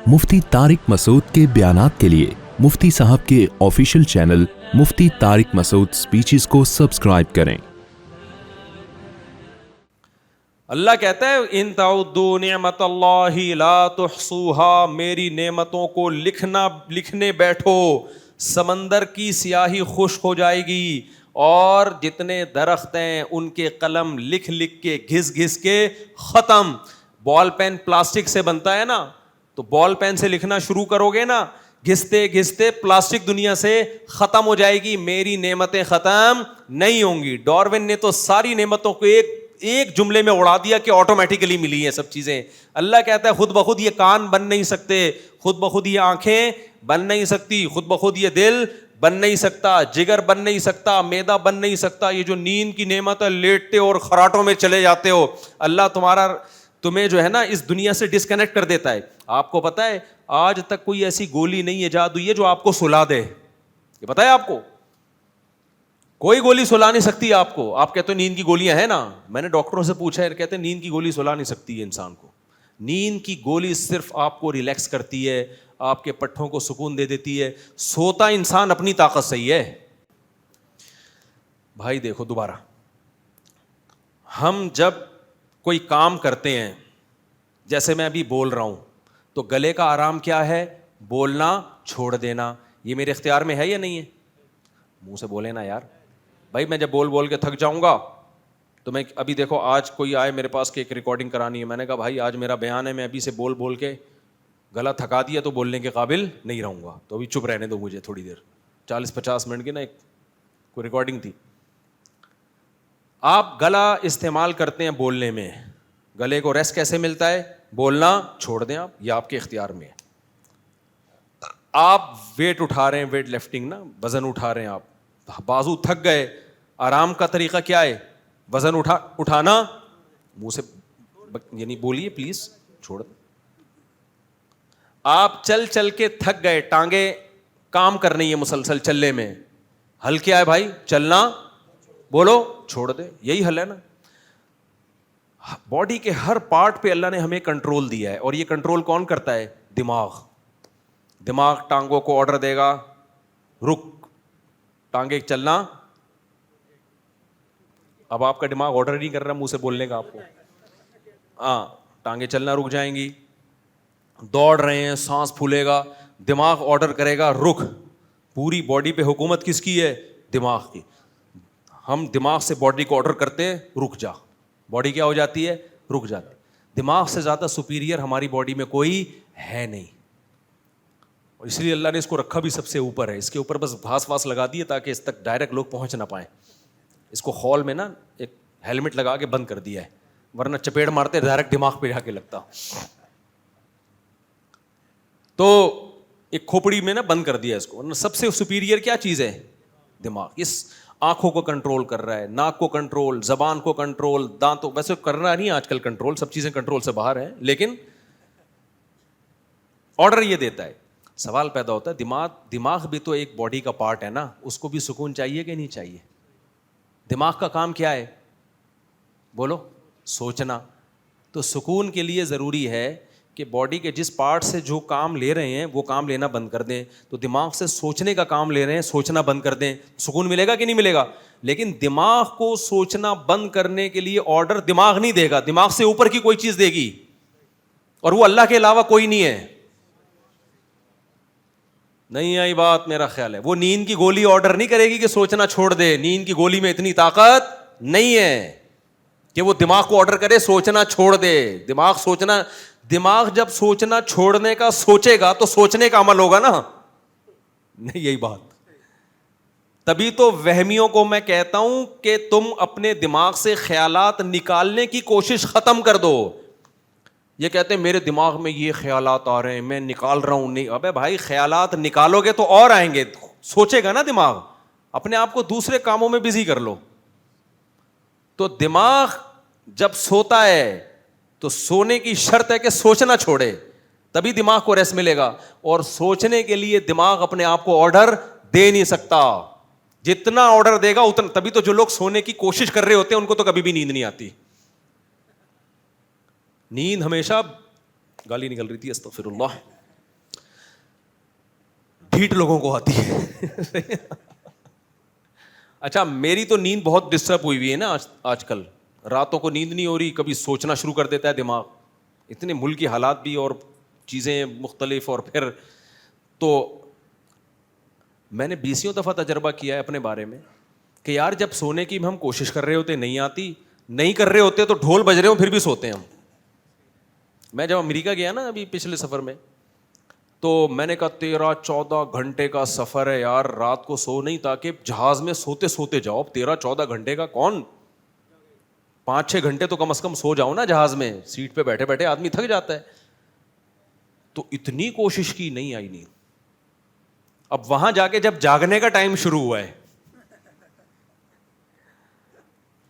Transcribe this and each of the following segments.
मुफ्ती तारिक मसूद के बयानात के लिए मुफ्ती साहब के ऑफिशियल चैनल मुफ्ती तारिक मसूद स्पीचेस को सब्सक्राइब करें। अल्लाह कहता है इन ताउद्दू निअमतल्लाहि ला तुहसूहा, मेरी नेमतों को लिखने बैठो, समंदर की स्याही खुश्क हो जाएगी और जितने दरख्त हैं उनके कलम लिख लिख के घिस घिस के खत्म। बॉल पेन प्लास्टिक से बनता है ना, तो बॉल पेन से लिखना शुरू करोगे ना, घिसते घिसते प्लास्टिक दुनिया से खत्म हो जाएगी, मेरी नेमतें खत्म नहीं होंगी। डार्विन ने तो सारी नेमतों को एक जुमले में उड़ा दिया कि ऑटोमेटिकली मिली हैं सब चीजें। अल्लाह कहता है खुद बखुद ये कान बन नहीं सकते, खुद बखुद ये आंखें बन नहीं सकती, खुद बखुद ये दिल बन नहीं सकता, जिगर बन नहीं सकता, मैदा बन नहीं सकता। ये जो नींद की नेमत है, लेटते और खराटों में चले जाते हो, अल्लाह तुम्हें जो है ना इस दुनिया से डिस्कनेक्ट कर देता है। आपको पता है आज तक कोई ऐसी गोली नहीं है जादुई है जो आपको सुला दे, ये पता है आपको? कोई गोली सुला नहीं सकती आपको। आप कहते हो नींद की गोलियां हैं ना, मैंने डॉक्टरों से पूछा है, कहते हैं नींद की गोली सुला नहीं सकती है इंसान को। नींद की गोली सिर्फ आपको रिलैक्स करती है, आपके पट्ठों को सुकून दे देती है। सोता इंसान अपनी ताकत से ही है। भाई देखो दोबारा, हम जब कोई काम करते हैं, जैसे मैं अभी बोल रहा हूं, तो गले का आराम क्या है? बोलना छोड़ देना। ये मेरे इख्तियार में है या नहीं है? मुंह से बोले ना यार। भाई मैं जब बोल बोल के थक जाऊंगा तो मैं अभी देखो, आज कोई आए मेरे पास कि एक रिकॉर्डिंग करानी है, मैंने कहा भाई आज मेरा बयान है, मैं अभी से बोल बोल के गला थका दिया तो बोलने के काबिल नहीं रहूंगा, तो अभी चुप रहने दो मुझे थोड़ी देर, 40-50 मिनट की ना एक कोई रिकॉर्डिंग थी। आप गला इस्तेमाल करते हैं बोलने में, गले को रेस्ट कैसे मिलता है? बोलना छोड़ दें आप, ये आपके इख्तियार में है। आप वेट उठा रहे हैं, वेट लिफ्टिंग ना, वजन उठा रहे हैं, आप बाजू थक गए, आराम का तरीका क्या है? वजन उठाना, मुंह से यानी बोलिए प्लीज, छोड़ दें। आप चल चल के थक गए, टांगे काम कर रही है मुसलसल चलने में, हल क्या है भाई? चलना, बोलो छोड़ दे, यही हल है ना। बॉडी के हर पार्ट पे अल्लाह ने हमें कंट्रोल दिया है, और ये कंट्रोल कौन करता है? दिमाग टांगों को ऑर्डर देगा, रुक, टांगे चलना। अब आपका दिमाग ऑर्डर नहीं कर रहा मुंह से बोलने का आपको, टांगे चलना रुक जाएंगी। दौड़ रहे हैं, सांस फूलेगा, दिमाग ऑर्डर करेगा रुक। पूरी बॉडी पे हुकूमत किसकी है? दिमाग की। हम दिमाग से बॉडी को ऑर्डर करते हैं रुक जा, बॉडी क्या हो जाती है? रुक जाती। दिमाग से ज्यादा सुपीरियर हमारी बॉडी में कोई है नहीं, और इसलिए अल्लाह ने इसको रखा भी सबसे ऊपर है। इसके ऊपर बस घास वास लगा दिए ताकि इस तक डायरेक्ट लोग पहुंच ना पाए। इसको हॉल में ना एक हेलमेट लगा के बंद कर दिया है, वरना चपेट मारते डायरेक्ट दिमाग पे जाके लगता। तो एक खोपड़ी में ना बंद कर दिया इसको, वरना सबसे सुपीरियर क्या चीज है? दिमाग। इस आंखों को कंट्रोल कर रहा है, नाक को कंट्रोल, जबान को कंट्रोल, दांतों, वैसे कर रहा नहीं आजकल कंट्रोल, सब चीजें कंट्रोल से बाहर है, लेकिन ऑर्डर ये देता है। सवाल पैदा होता है, दिमाग भी तो एक बॉडी का पार्ट है ना, उसको भी सुकून चाहिए कि नहीं चाहिए? दिमाग का काम क्या है? बोलो, सोचना। तो सुकून के लिए जरूरी है कि बॉडी के जिस पार्ट से जो काम ले रहे हैं वो काम लेना बंद कर दें। तो दिमाग से सोचने का काम ले रहे हैं, सोचना बंद कर दें, सुकून मिलेगा कि नहीं मिलेगा? लेकिन दिमाग को सोचना बंद करने के लिए ऑर्डर दिमाग नहीं देगा, दिमाग से ऊपर की कोई चीज देगी, और वो अल्लाह के अलावा कोई नहीं है। नहीं आई बात? मेरा ख्याल है वो नींद की गोली ऑर्डर नहीं करेगी कि सोचना छोड़ दे। नींद की गोली में इतनी ताकत नहीं है कि वो दिमाग को ऑर्डर करे सोचना छोड़ दे। दिमाग जब सोचना छोड़ने का सोचेगा तो सोचने का अमल होगा ना, नहीं यही बात। तभी तो वहमियों को मैं कहता हूं कि तुम अपने दिमाग से ख्यालात निकालने की कोशिश खत्म कर दो। ये कहते हैं मेरे दिमाग में ये ख्यालात आ रहे हैं, मैं निकाल रहा हूं। नहीं, अबे भाई ख्यालात निकालोगे तो और आएंगे, सोचेगा ना दिमाग। अपने आप को दूसरे कामों में बिजी कर लो। तो दिमाग जब सोता है तो सोने की शर्त है कि सोचना छोड़े, तभी दिमाग को रेस्ट मिलेगा। और सोचने के लिए दिमाग अपने आप को ऑर्डर दे नहीं सकता, जितना ऑर्डर देगा उतना। तभी तो जो लोग सोने की कोशिश कर रहे होते हैं उनको तो कभी भी नींद नहीं आती। नींद हमेशा, गाली निकल रही थी, अस्तगफिरुल्लाह, हीट लोगों को आती है. अच्छा, मेरी तो नींद बहुत डिस्टर्ब हुई हुई है ना आजकल. रातों को नींद नहीं हो रही, कभी सोचना शुरू कर देता है दिमाग. इतने मुल्क की हालात भी और चीज़ें मुख्तलिफ. और फिर तो मैंने 20 दफ़ा तजर्बा किया है अपने बारे में कि यार जब सोने की हम कोशिश कर रहे होते नहीं आती, नहीं कर रहे होते तो ढोल बज रहे हो फिर भी सोते हैं हम. मैं जब अमेरिका गया ना अभी पिछले सफ़र में, तो मैंने कहा 13-14 घंटे का सफ़र है यार, रात को सो नहीं ताकि जहाज़ में सोते सोते जाओ. 13-14 घंटे का कौन, 5-6 घंटे तो कम से कम सो जाओ ना जहाज़ में. सीट पे बैठे बैठे आदमी थक जाता है. तो इतनी कोशिश की, नहीं आई नींद. अब वहां जाके जब जागने का टाइम शुरू हुआ है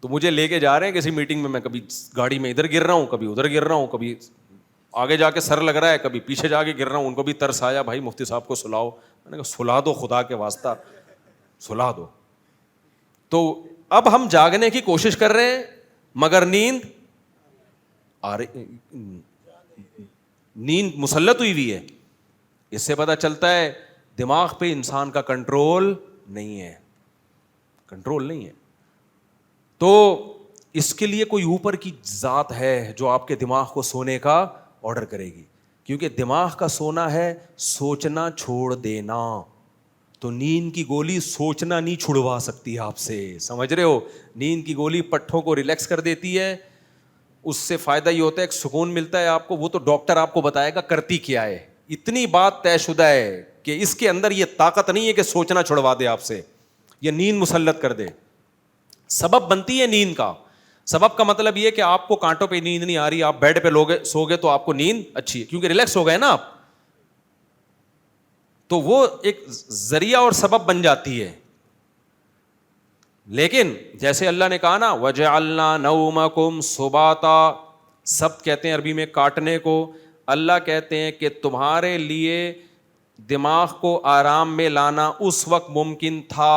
तो मुझे लेके जा रहे हैं किसी मीटिंग में, मैं कभी गाड़ी में इधर गिर रहा हूं, कभी उधर गिर रहा हूं, कभी आगे जाके सर लग रहा है, कभी पीछे जाके गिर रहा हूं. उनको भी तरस आया, भाई मुफ्ती साहब को सुलाओ. मैंने कहा सुला दो, खुदा के वास्ता सुला दो. तो अब हम जागने की कोशिश कर रहे हैं मगर नींद आ रही, नींद मुसल्लत हुई हुई है. इससे पता चलता है दिमाग पे इंसान का कंट्रोल नहीं है, कंट्रोल नहीं है. तो इसके लिए कोई ऊपर की जात है जो आपके दिमाग को सोने का ऑर्डर करेगी. क्योंकि दिमाग का सोना है सोचना छोड़ देना. तो नींद की गोली सोचना नहीं छुड़वा सकती आपसे, समझ रहे हो. नींद की गोली पट्ठों को रिलैक्स कर देती है, उससे फायदा ये होता है एक सुकून मिलता है आपको. वो तो डॉक्टर आपको बताएगा करती क्या है. इतनी बात तयशुदा है कि इसके अंदर ये ताकत नहीं है कि सोचना छुड़वा दे आपसे, ये नींद मुसल्लत कर दे. सबब बनती है नींद का. सबब का मतलब ये कि आपको कांटों पे नींद नहीं आ रही, आप बेड पे सोगे तो आपको नींद अच्छी है क्योंकि रिलैक्स हो गए ना आप. तो वो एक जरिया और सबब बन जाती है. लेकिन जैसे अल्लाह ने कहा ना वजअलना नौमकुम सुबाता, सब कहते हैं अरबी में काटने को. अल्लाह कहते हैं कि तुम्हारे लिए दिमाग को आराम में लाना उस वक्त मुमकिन था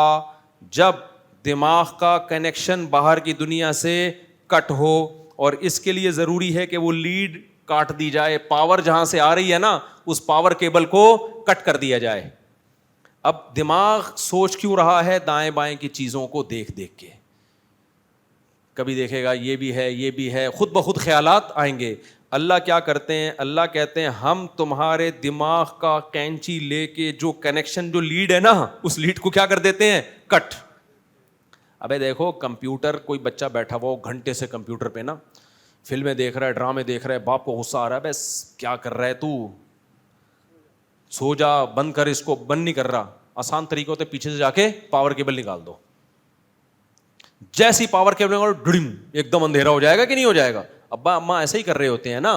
जब दिमाग का कनेक्शन बाहर की दुनिया से कट हो. और इसके लिए ज़रूरी है कि वो लीड काट दी जाए, पावर जहाँ से आ रही है ना उस पावर केबल को कट कर दिया जाए. अब दिमाग सोच क्यों रहा है दाएं बाएं की चीज़ों को देख देख के. कभी देखेगा ये भी है, ये भी है, खुद ब खुद ख्यालात आएंगे. अल्लाह क्या करते हैं, अल्लाह कहते हैं हम तुम्हारे दिमाग का कैंची लेके जो कनेक्शन, जो लीड है ना, उस लीड को क्या कर देते हैं, कट. अबे देखो कंप्यूटर, कोई बच्चा बैठा हुआ घंटे से कंप्यूटर पे ना फिल्में देख रहा है, ड्रामे देख रहा है, बाप को गुस्सा आ रहा है, बस क्या कर रहा है तू, सो जा, बंद कर इसको. बंद नहीं कर रहा. आसान तरीके होते, पीछे से जाके पावर केबल निकाल दो. जैसी पावर केबल निकालो डिम एकदम अंधेरा हो जाएगा कि नहीं हो जाएगा. अब्बा अम्मा ऐसे ही कर रहे होते हैं ना.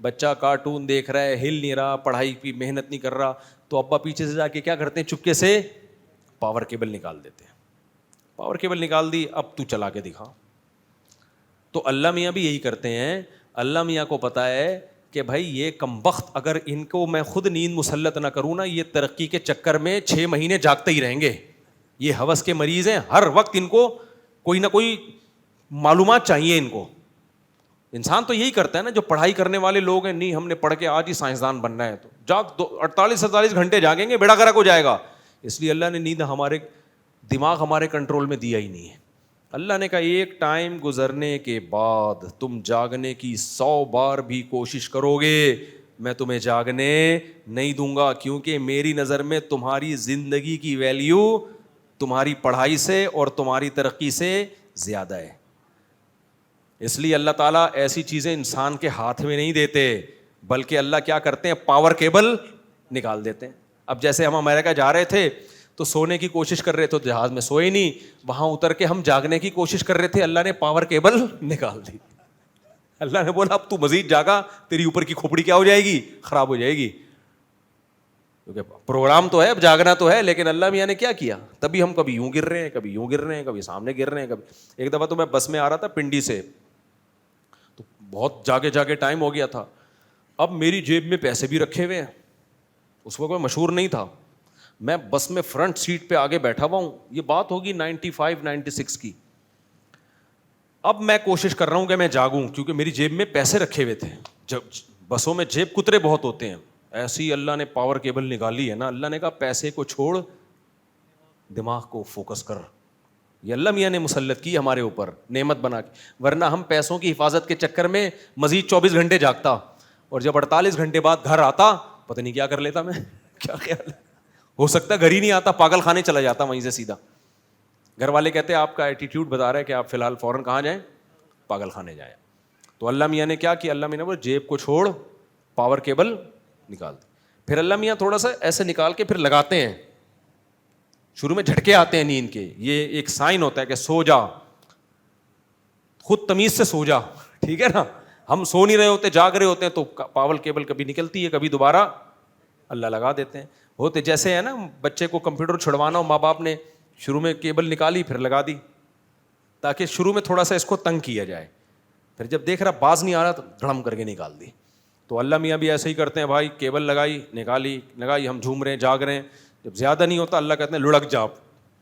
बच्चा कार्टून देख रहा है, हिल नहीं रहा, पढ़ाई की मेहनत नहीं कर रहा, तो अब्बा पीछे से जाके क्या करते हैं, चुपके से पावर केबल निकाल देते हैं. पावर केबल निकाल दी, अब तू चला के दिखा. तो अल्लाह मियाँ भी यही करते हैं. अल्लाह मियाँ को पता है कि भाई ये कमबख्त अगर इनको मैं खुद नींद मुसल्लत ना करूँ ना, ये तरक्की के चक्कर में 6 महीने जागते ही रहेंगे. ये हवस के मरीज़ हैं, हर वक्त इनको कोई ना कोई मालूमात चाहिए इनको. इंसान तो यही करता है ना, जो पढ़ाई करने वाले लोग हैं, नहीं हमने पढ़ के आज ही साइंसदान बनना है, तो जाग 48-48 घंटे जागेंगे, बेड़ा गर्क हो जाएगा. इसलिए अल्लाह ने नींद हमारे दिमाग हमारे कंट्रोल में दिया ही नहीं है. अल्लाह ने कहा एक टाइम गुजरने के बाद तुम जागने की 100 बार भी कोशिश करोगे, मैं तुम्हें जागने नहीं दूंगा. क्योंकि मेरी नज़र में तुम्हारी ज़िंदगी की वैल्यू तुम्हारी पढ़ाई से और तुम्हारी तरक्की से ज़्यादा है. इसलिए अल्लाह ताला ऐसी चीज़ें इंसान के हाथ में नहीं देते, बल्कि अल्लाह क्या करते हैं, पावर केबल निकाल देते हैं. अब जैसे हम अमेरिका जा रहे थे तो सोने की कोशिश कर रहे थे, तो जहाज़ में सोए नहीं, वहाँ उतर के हम जागने की कोशिश कर रहे थे, अल्लाह ने पावर केबल निकाल दी. अल्लाह ने बोला अब तू मजीद जागा, तेरी ऊपर की खोपड़ी क्या हो जाएगी, ख़राब हो जाएगी. क्योंकि प्रोग्राम तो है, अब जागना तो है, लेकिन अल्लाह मियाँ ने क्या किया, तभी हम कभी यूँ गिर रहे हैं, कभी यूँ गिर रहे हैं, कभी सामने गिर रहे हैं. कभी एक दफ़ा तो मैं बस में आ रहा था पिंडी से, तो बहुत जागे जागे टाइम हो गया था. अब मेरी जेब में पैसे भी रखे हुए हैं, उस वक्त मैं मशहूर नहीं था, मैं बस में फ्रंट सीट पे आगे बैठा हुआ हूँ. ये बात होगी 95-96 की. अब मैं कोशिश कर रहा हूँ कि मैं जागूं, क्योंकि मेरी जेब में पैसे रखे हुए थे. जब बसों में जेब कुतरे बहुत होते हैं, ایسی اللہ نے پاور کیبل نکالی ہے نا, اللہ نے کہا پیسے کو چھوڑ, دماغ کو فوکس کر. یہ اللہ میاں نے مسلط کی ہمارے اوپر نعمت بنا کے, ورنہ ہم پیسوں کی حفاظت کے چکر میں مزید 24 گھنٹے جاگتا, اور جب 48 گھنٹے بعد گھر آتا پتہ نہیں کیا کر لیتا میں. کیا خیال ہے, ہو سکتا ہے گھر ہی نہیں آتا, پاگل خانے چلا جاتا وہیں سے سیدھا. گھر والے کہتے ہیں آپ کا ایٹیٹیوڈ بتا رہا ہے کہ آپ فی الحال فوراً کہاں جائیں, پاگل خانے جائیں. تو اللہ میاں نے کیا کیا, اللہ میاں نے بولا جیب کو چھوڑ, پاور کیبل نکال دے. پھر اللہ میاں تھوڑا سا ایسے نکال کے پھر لگاتے ہیں. شروع میں جھٹکے آتے ہیں نیند کے, یہ ایک سائن ہوتا ہے کہ سو جا, خود تمیز سے سو جا, ٹھیک ہے نا. ہم سو نہیں رہے ہوتے, جاگ رہے ہوتے ہیں, تو پاور کیبل کبھی نکلتی ہے, کبھی دوبارہ اللہ لگا دیتے ہیں. ہوتے جیسے ہے نا, بچے کو کمپیوٹر چھڑوانا ہو, ماں باپ نے شروع میں کیبل نکالی پھر لگا دی, تاکہ شروع میں تھوڑا سا اس کو تنگ کیا جائے, پھر جب دیکھ رہا باز نہیں آ رہا تو دھڑم کر کے نکال دی. تو اللہ میاں بھی ایسے ہی کرتے ہیں بھائی, کیبل لگائی نکالی لگائی, ہم جھوم رہے ہیں جاگ رہے ہیں, جب زیادہ نہیں ہوتا اللہ کہتے ہیں لڑک جا.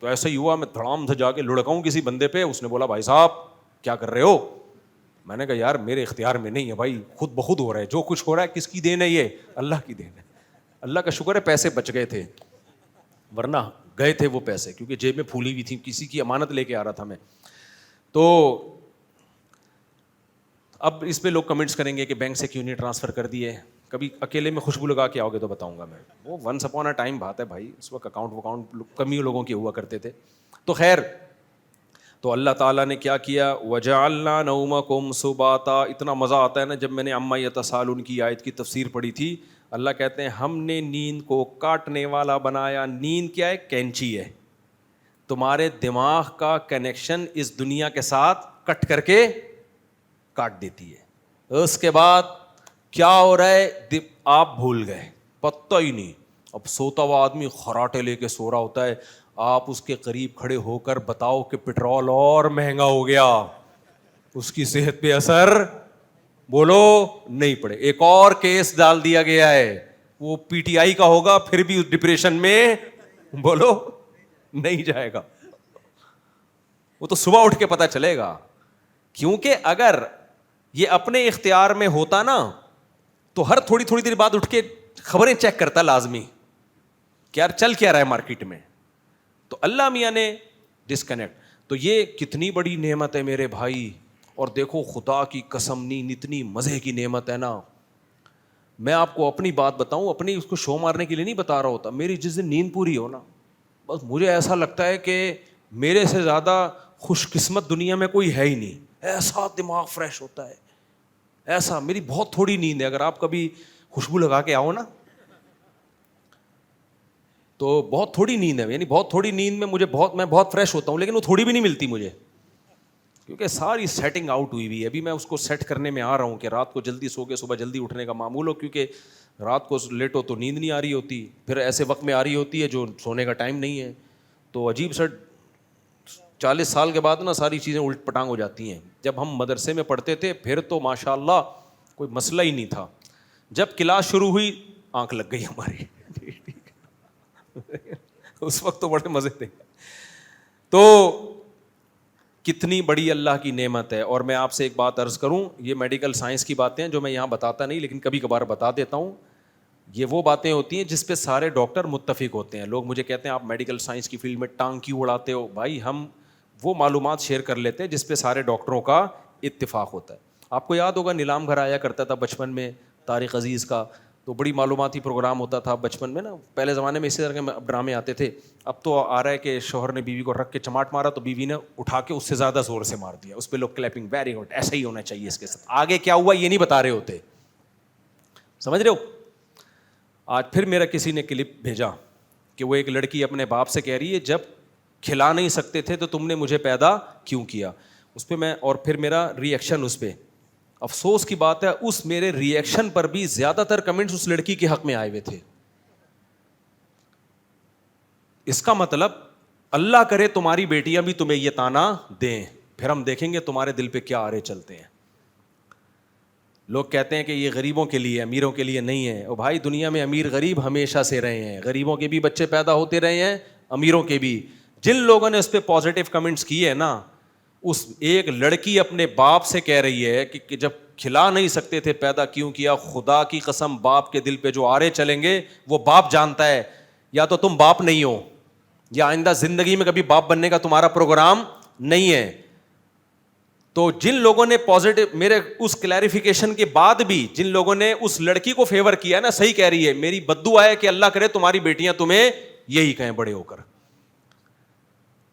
تو ایسا ہی ہوا, میں دھڑام سے جا کے لڑکاؤں کسی بندے پہ, اس نے بولا بھائی صاحب کیا کر رہے ہو. میں نے کہا یار میرے اختیار میں نہیں ہے بھائی, خود بخود ہو رہا ہے, جو کچھ ہو رہا ہے کس کی دین ہے, یہ اللہ کی دین ہے. اللہ کا شکر ہے پیسے بچ گئے تھے, ورنہ گئے تھے وہ پیسے, کیونکہ جیب میں پھولی ہوئی تھی, کسی کی امانت لے کے آ رہا تھا میں. تو اب اس پہ لوگ کمنٹس کریں گے کہ بینک سے کیوں نہیں ٹرانسفر کر دیے. کبھی اکیلے میں خوشبو لگا کے آؤ گے تو بتاؤں گا میں, وہ ونس اپون اے ٹائم بات ہے بھائی, اس وقت اکاؤنٹ کم ہی لوگوں کے ہوا کرتے تھے. تو خیر, تو اللہ تعالیٰ نے کیا کیا, وجعلنا نومکم سباتا. اتنا مزہ آتا ہے نا جب میں نے عما یتساءلون کی آیت کی تفسیر پڑھی تھی. اللہ کہتے ہیں ہم نے نیند کو کاٹنے والا بنایا. نیند کیا ہے, کینچی ہے, تمہارے دماغ کا کنیکشن اس دنیا کے ساتھ کٹ کر کے کاٹ دیتی ہے. اس کے بعد کیا ہو رہا ہے آپ بھول گئے, پتہ ہی نہیں. اب سوتا ہوا آدمی خراٹے لے کے سو رہا ہوتا ہے, آپ اس کے قریب کھڑے ہو کر بتاؤ کہ پٹرول اور مہنگا ہو گیا, اس کی صحت پہ اثر بولو نہیں پڑے. ایک اور کیس ڈال دیا گیا ہے, وہ پی ٹی آئی کا ہوگا, پھر بھی اس ڈپریشن میں بولو نہیں جائے گا, وہ تو صبح اٹھ کے پتہ چلے گا. کیونکہ اگر یہ اپنے اختیار میں ہوتا نا تو ہر تھوڑی تھوڑی دیر بعد اٹھ کے خبریں چیک کرتا لازمی کہ یار چل کیا رہا ہے مارکیٹ میں. تو اللہ میاں نے ڈسکنیکٹ. تو یہ کتنی بڑی نعمت ہے میرے بھائی, اور دیکھو خدا کی قسم نہیں اتنی مزے کی نعمت ہے نا. میں آپ کو اپنی بات بتاؤں, اپنی اس کو شو مارنے کے لیے نہیں بتا رہا ہوتا, میری جس دن نیند پوری ہو نا, بس مجھے ایسا لگتا ہے کہ میرے سے زیادہ خوش قسمت دنیا میں کوئی ہے ہی نہیں. ایسا دماغ فریش ہوتا ہے, ایسا. میری بہت تھوڑی نیند ہے, اگر آپ کبھی خوشبو لگا کے آؤ نا تو بہت تھوڑی نیند ہے, یعنی بہت تھوڑی نیند میں میں بہت فریش ہوتا ہوں, لیکن وہ تھوڑی بھی نہیں ملتی مجھے, کیونکہ ساری سیٹنگ آؤٹ ہوئی ہوئی ہے. ابھی میں اس کو سیٹ کرنے میں آ رہا ہوں کہ رات کو جلدی سو کے صبح جلدی اٹھنے کا معمول ہو, کیونکہ رات کو لیٹو تو نیند نہیں آ رہی ہوتی, پھر ایسے وقت میں آ رہی ہوتی ہے جو سونے کا ٹائم نہیں ہے. تو عجیب سا 40 سال کے بعد نا ساری چیزیں الٹ پٹانگ ہو جاتی ہیں. جب ہم مدرسے میں پڑھتے تھے پھر تو ماشاء اللہ کوئی مسئلہ ہی نہیں تھا, جب کلاس شروع ہوئی آنکھ لگ گئی ہماری اس وقت تو بڑے مزے تھے. تو کتنی بڑی اللہ کی نعمت ہے. اور میں آپ سے ایک بات عرض کروں, یہ میڈیکل سائنس کی باتیں ہیں جو میں یہاں بتاتا نہیں, لیکن کبھی کبھار بتا دیتا ہوں. یہ وہ باتیں ہوتی ہیں جس پہ سارے ڈاکٹر متفق ہوتے ہیں. لوگ مجھے کہتے ہیں آپ میڈیکل سائنس کی فیلڈ میں ٹانگ کیوں اڑاتے ہو. بھائی ہم وہ معلومات شیئر کر لیتے ہیں جس پہ سارے ڈاکٹروں کا اتفاق ہوتا ہے. آپ کو یاد ہوگا نیلام گھر آیا کرتا تھا بچپن میں طارق عزیز کا, تو بڑی معلوماتی پروگرام ہوتا تھا بچپن میں نا. پہلے زمانے میں اسی طرح کے ڈرامے آتے تھے. اب تو آ رہا ہے کہ شوہر نے بیوی کو رکھ کے چماٹ مارا تو بیوی نے اٹھا کے اس سے زیادہ زور سے مار دیا, اس پہ لوگ کلیپنگ, ویری گڈ, ایسا ہی ہونا چاہیے اس کے ساتھ. آگے کیا ہوا یہ نہیں بتا رہے ہوتے, سمجھ رہے ہو. آج پھر میرا کسی نے کلپ بھیجا کہ وہ ایک لڑکی اپنے باپ سے کہہ رہی ہے جب کھلا نہیں سکتے تھے تو تم نے مجھے پیدا کیوں کیا. اس پہ میں, اور پھر میرا ری ایکشن اس پہ, افسوس کی بات ہے اس میرے ری ایکشن پر بھی زیادہ تر کمنٹس اس لڑکی کے حق میں آئے ہوئے تھے. اس کا مطلب اللہ کرے تمہاری بیٹیاں بھی تمہیں یہ تانا دیں, پھر ہم دیکھیں گے تمہارے دل پہ کیا آرے چلتے ہیں. لوگ کہتے ہیں کہ یہ غریبوں کے لیے, امیروں کے لیے نہیں ہے. اور بھائی دنیا میں امیر غریب ہمیشہ سے رہے ہیں, غریبوں کے بھی بچے پیدا ہوتے رہے ہیں, امیروں کے بھی. جن لوگوں نے اس پہ پازیٹیو کمنٹس کیے ہیں نا, اس ایک لڑکی اپنے باپ سے کہہ رہی ہے کہ جب کھلا نہیں سکتے تھے پیدا کیوں کیا. خدا کی قسم باپ کے دل پہ جو آرے چلیں گے وہ باپ جانتا ہے یا تو تم باپ نہیں ہو یا آئندہ زندگی میں کبھی باپ بننے کا تمہارا پروگرام نہیں ہے. تو جن لوگوں نے پازیٹیو میرے اس کلیریفیکیشن کے بعد بھی جن لوگوں نے اس لڑکی کو فیور کیا نا, صحیح کہہ رہی ہے, میری بددعا ہے کہ اللہ کرے تمہاری بیٹیاں تمہیں یہی کہیں بڑے ہو کر.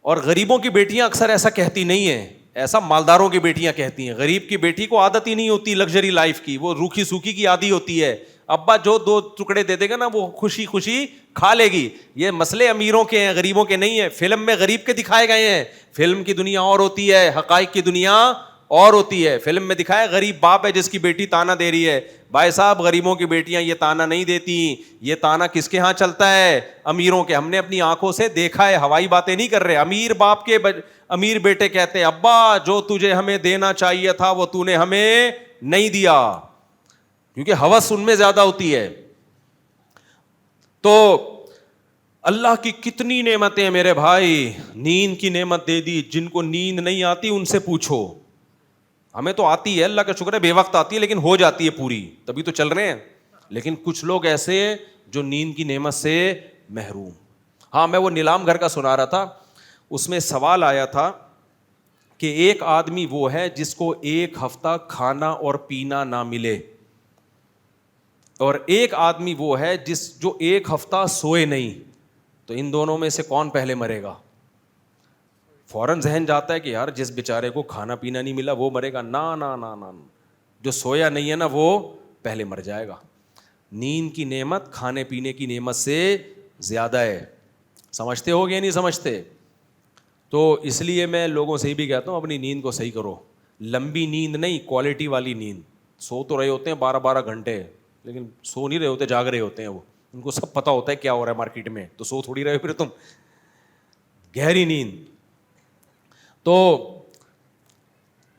اور غریبوں کی بیٹیاں اکثر ایسا کہتی نہیں ہیں, ایسا مالداروں کی بیٹیاں کہتی ہیں. غریب کی بیٹی کو عادت ہی نہیں ہوتی لگژری لائف کی, وہ روکھی سوکھی کی عادی ہوتی ہے. ابا جو 2 ٹکڑے دے دے گا نا وہ خوشی خوشی کھا لے گی. یہ مسئلے امیروں کے ہیں, غریبوں کے نہیں ہیں. فلم میں غریب کے دکھائے گئے ہیں, فلم کی دنیا اور ہوتی ہے, حقائق کی دنیا اور ہوتی ہے. فلم میں دکھایا غریب باپ ہے جس کی بیٹی تانا دے رہی ہے. بھائی صاحب غریبوں کی بیٹیاں یہ تانا نہیں دیتی. یہ تانا کس کے ہاں چلتا ہے؟ امیروں کے. ہم نے اپنی آنکھوں سے دیکھا ہے, ہوائی باتیں نہیں کر رہے. امیر باپ کے امیر بیٹے کہتے ہیں ابا جو تجھے ہمیں دینا چاہیے تھا وہ تو نے ہمیں نہیں دیا, کیونکہ ہوس ان میں زیادہ ہوتی ہے. تو اللہ کی کتنی نعمتیں ہیں میرے بھائی. نیند کی نعمت دے دی. جن کو نیند نہیں آتی ان سے پوچھو. ہمیں تو آتی ہے, اللہ کا شکر ہے, بے وقت آتی ہے لیکن ہو جاتی ہے پوری, تبھی تو چل رہے ہیں. لیکن کچھ لوگ ایسے ہیں جو نیند کی نعمت سے محروم. ہاں میں وہ نیلام گھر کا سنا رہا تھا, اس میں سوال آیا تھا کہ ایک آدمی وہ ہے جس کو 1 ہفتہ کھانا اور پینا نہ ملے, اور ایک آدمی وہ ہے جو 1 ہفتہ سوئے نہیں. تو ان دونوں میں سے کون پہلے مرے گا؟ فوراً ذہن جاتا ہے کہ یار جس بیچارے کو کھانا پینا نہیں ملا وہ مرے گا. نا نا نا نا, جو سویا نہیں ہے نا وہ پہلے مر جائے گا. نیند کی نعمت کھانے پینے کی نعمت سے زیادہ ہے. سمجھتے ہو گے نہیں سمجھتے؟ تو اس لیے میں لوگوں سے بھی کہتا ہوں اپنی نیند کو صحیح کرو. لمبی نیند نہیں, کوالٹی والی نیند. سو تو رہے ہوتے ہیں 12 گھنٹے, لیکن سو نہیں رہے ہوتے, جاگ رہے ہوتے ہیں. وہ ان کو سب پتہ ہوتا ہے کیا ہو رہا ہے مارکیٹ میں, تو سو تھوڑی رہے پھر تم. گہری نیند. تو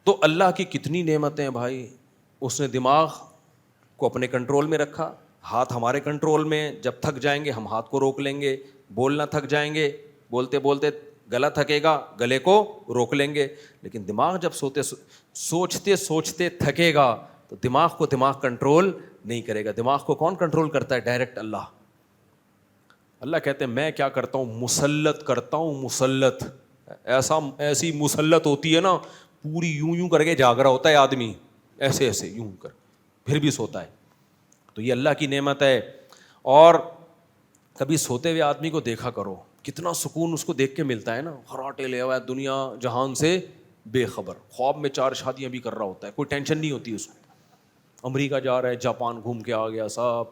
اللہ کی کتنی نعمتیں ہیں بھائی. اس نے دماغ کو اپنے کنٹرول میں رکھا, ہاتھ ہمارے کنٹرول میں. جب تھک جائیں گے ہم ہاتھ کو روک لیں گے, بولنا تھک جائیں گے, بولتے بولتے گلا تھکے گا, گلے کو روک لیں گے. لیکن دماغ جب سوچتے سوچتے تھکے گا تو دماغ کو دماغ کنٹرول نہیں کرے گا. دماغ کو کون کنٹرول کرتا ہے؟ ڈائریکٹ اللہ. اللہ کہتے ہیں میں کیا کرتا ہوں, مسلط کرتا ہوں. مسلط ایسی مسلط ہوتی ہے نا, پوری یوں کر کے جاگ رہا ہوتا ہے آدمی, ایسے یوں کر, پھر بھی سوتا ہے. تو یہ اللہ کی نعمت ہے. اور کبھی سوتے ہوئے آدمی کو دیکھا کرو, کتنا سکون اس کو دیکھ کے ملتا ہے نا. خراٹے لے ہوا ہے, دنیا جہان سے بے خبر, خواب میں 4 شادیاں بھی کر رہا ہوتا ہے, کوئی ٹینشن نہیں ہوتی اس کو. امریکہ جا رہا ہے, جاپان گھوم کے آ گیا صاحب.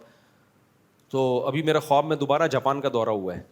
تو ابھی میرا خواب میں دوبارہ جاپان کا دورہ ہوا ہے.